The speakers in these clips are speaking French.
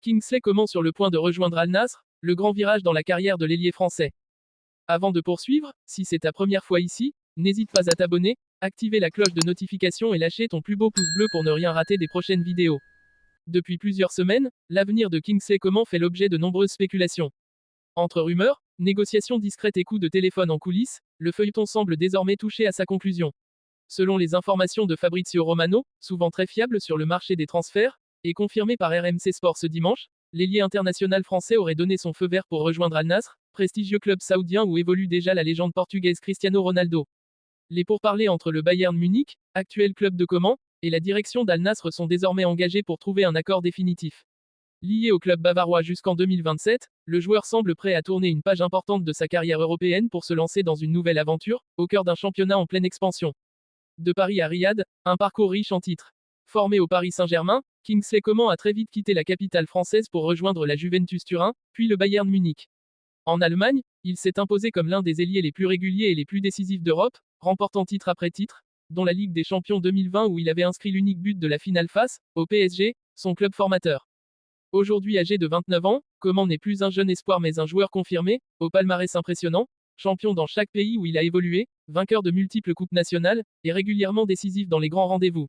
Kingsley Coman sur le point de rejoindre Al Nassr, le grand virage dans la carrière de l'ailier français. Avant de poursuivre, si c'est ta première fois ici, n'hésite pas à t'abonner, activer la cloche de notification et lâcher ton plus beau pouce bleu pour ne rien rater des prochaines vidéos. Depuis plusieurs semaines, l'avenir de Kingsley Coman fait l'objet de nombreuses spéculations. Entre rumeurs, négociations discrètes et coups de téléphone en coulisses, le feuilleton semble désormais toucher à sa conclusion. Selon les informations de Fabrizio Romano, souvent très fiables sur le marché des transferts, et confirmées par RMC Sport ce dimanche, l'ailier international français aurait donné son feu vert pour rejoindre Al Nassr, prestigieux club saoudien où évolue déjà la légende portugaise Cristiano Ronaldo. Les pourparlers entre le Bayern Munich, actuel club de Coman, et la direction d'Al Nassr sont désormais engagés pour trouver un accord définitif. Lié au club bavarois jusqu'en 2027, le joueur semble prêt à tourner une page importante de sa carrière européenne pour se lancer dans une nouvelle aventure, au cœur d'un championnat en pleine expansion. De Paris à Riyad, un parcours riche en titres. Formé au Paris Saint-Germain, Kingsley Coman a très vite quitté la capitale française pour rejoindre la Juventus Turin, puis le Bayern Munich. En Allemagne, il s'est imposé comme l'un des ailiers les plus réguliers et les plus décisifs d'Europe, remportant titre après titre, dont la Ligue des Champions 2020 où il avait inscrit l'unique but de la finale face au PSG, son club formateur. Aujourd'hui âgé de 29 ans, Coman n'est plus un jeune espoir mais un joueur confirmé, au palmarès impressionnant, champion dans chaque pays où il a évolué, vainqueur de multiples coupes nationales, et régulièrement décisif dans les grands rendez-vous.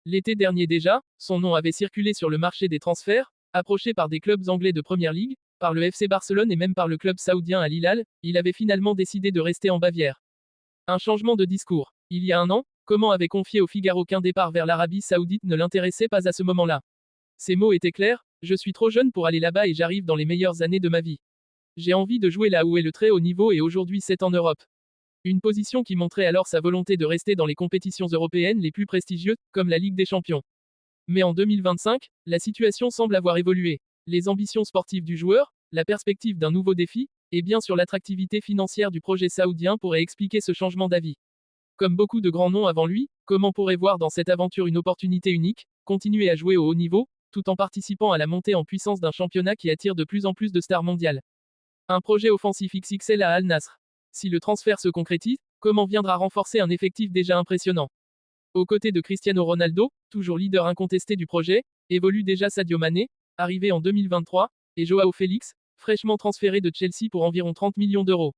L'été dernier déjà, son nom avait circulé sur le marché des transferts, approché par des clubs anglais de Première Ligue, par le FC Barcelone et même par le club saoudien Al Hilal, il avait finalement décidé de rester en Bavière. Un changement de discours. Il y a un an, Coman avait confié au Figaro qu'un départ vers l'Arabie Saoudite ne l'intéressait pas à ce moment-là. Ses mots étaient clairs, je suis trop jeune pour aller là-bas et j'arrive dans les meilleures années de ma vie. J'ai envie de jouer là où est le très haut niveau et aujourd'hui c'est en Europe. Une position qui montrait alors sa volonté de rester dans les compétitions européennes les plus prestigieuses, comme la Ligue des Champions. Mais en 2025, la situation semble avoir évolué. Les ambitions sportives du joueur, la perspective d'un nouveau défi, et bien sûr l'attractivité financière du projet saoudien pourraient expliquer ce changement d'avis. Comme beaucoup de grands noms avant lui, Coman pourrait voir dans cette aventure une opportunité unique, continuer à jouer au haut niveau, tout en participant à la montée en puissance d'un championnat qui attire de plus en plus de stars mondiales. Un projet offensif XXL à Al Nassr. Si le transfert se concrétise, Coman viendra renforcer un effectif déjà impressionnant. Aux côtés de Cristiano Ronaldo, toujours leader incontesté du projet, évolue déjà Sadio Mané, arrivé en 2023, et Joao Félix, fraîchement transféré de Chelsea pour environ 30 millions d'euros.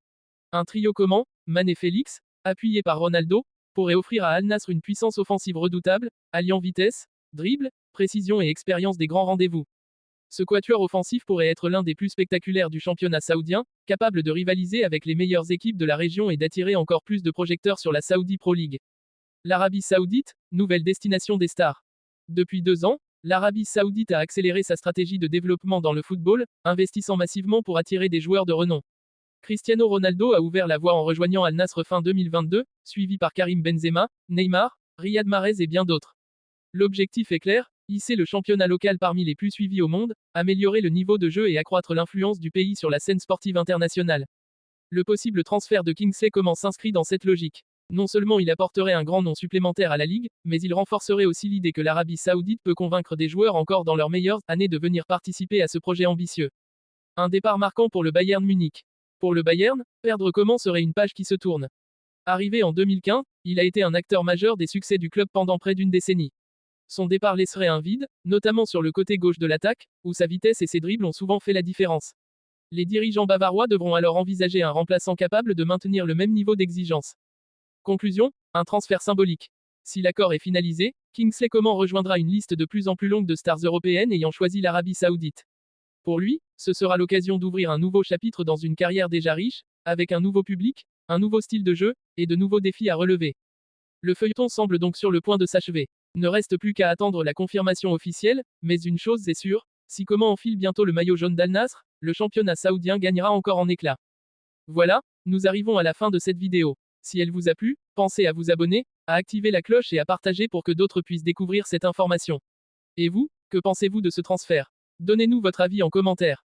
Un trio Coman, Mané-Félix, appuyé par Ronaldo, pourrait offrir à Al Nassr une puissance offensive redoutable, alliant vitesse, dribble, précision et expérience des grands rendez-vous. Ce quatuor offensif pourrait être l'un des plus spectaculaires du championnat saoudien, capable de rivaliser avec les meilleures équipes de la région et d'attirer encore plus de projecteurs sur la Saudi Pro League. L'Arabie Saoudite, nouvelle destination des stars. Depuis 2 ans, l'Arabie Saoudite a accéléré sa stratégie de développement dans le football, investissant massivement pour attirer des joueurs de renom. Cristiano Ronaldo a ouvert la voie en rejoignant Al Nassr fin 2022, suivi par Karim Benzema, Neymar, Riyad Mahrez et bien d'autres. L'objectif est clair, hisser le championnat local parmi les plus suivis au monde, améliorer le niveau de jeu et accroître l'influence du pays sur la scène sportive internationale. Le possible transfert de Kingsley Coman s'inscrit dans cette logique. Non seulement il apporterait un grand nom supplémentaire à la Ligue, mais il renforcerait aussi l'idée que l'Arabie Saoudite peut convaincre des joueurs encore dans leurs meilleures années de venir participer à ce projet ambitieux. Un départ marquant pour le Bayern Munich. Pour le Bayern, perdre Coman serait une page qui se tourne. Arrivé en 2015, il a été un acteur majeur des succès du club pendant près d'une décennie. Son départ laisserait un vide, notamment sur le côté gauche de l'attaque, où sa vitesse et ses dribbles ont souvent fait la différence. Les dirigeants bavarois devront alors envisager un remplaçant capable de maintenir le même niveau d'exigence. Conclusion, un transfert symbolique. Si l'accord est finalisé, Kingsley Coman rejoindra une liste de plus en plus longue de stars européennes ayant choisi l'Arabie Saoudite. Pour lui, ce sera l'occasion d'ouvrir un nouveau chapitre dans une carrière déjà riche, avec un nouveau public, un nouveau style de jeu, et de nouveaux défis à relever. Le feuilleton semble donc sur le point de s'achever. Ne reste plus qu'à attendre la confirmation officielle, mais une chose est sûre, si Coman enfile bientôt le maillot jaune d'Al Nassr, le championnat saoudien gagnera encore en éclat. Voilà, nous arrivons à la fin de cette vidéo. Si elle vous a plu, pensez à vous abonner, à activer la cloche et à partager pour que d'autres puissent découvrir cette information. Et vous, que pensez-vous de ce transfert? Donnez-nous votre avis en commentaire.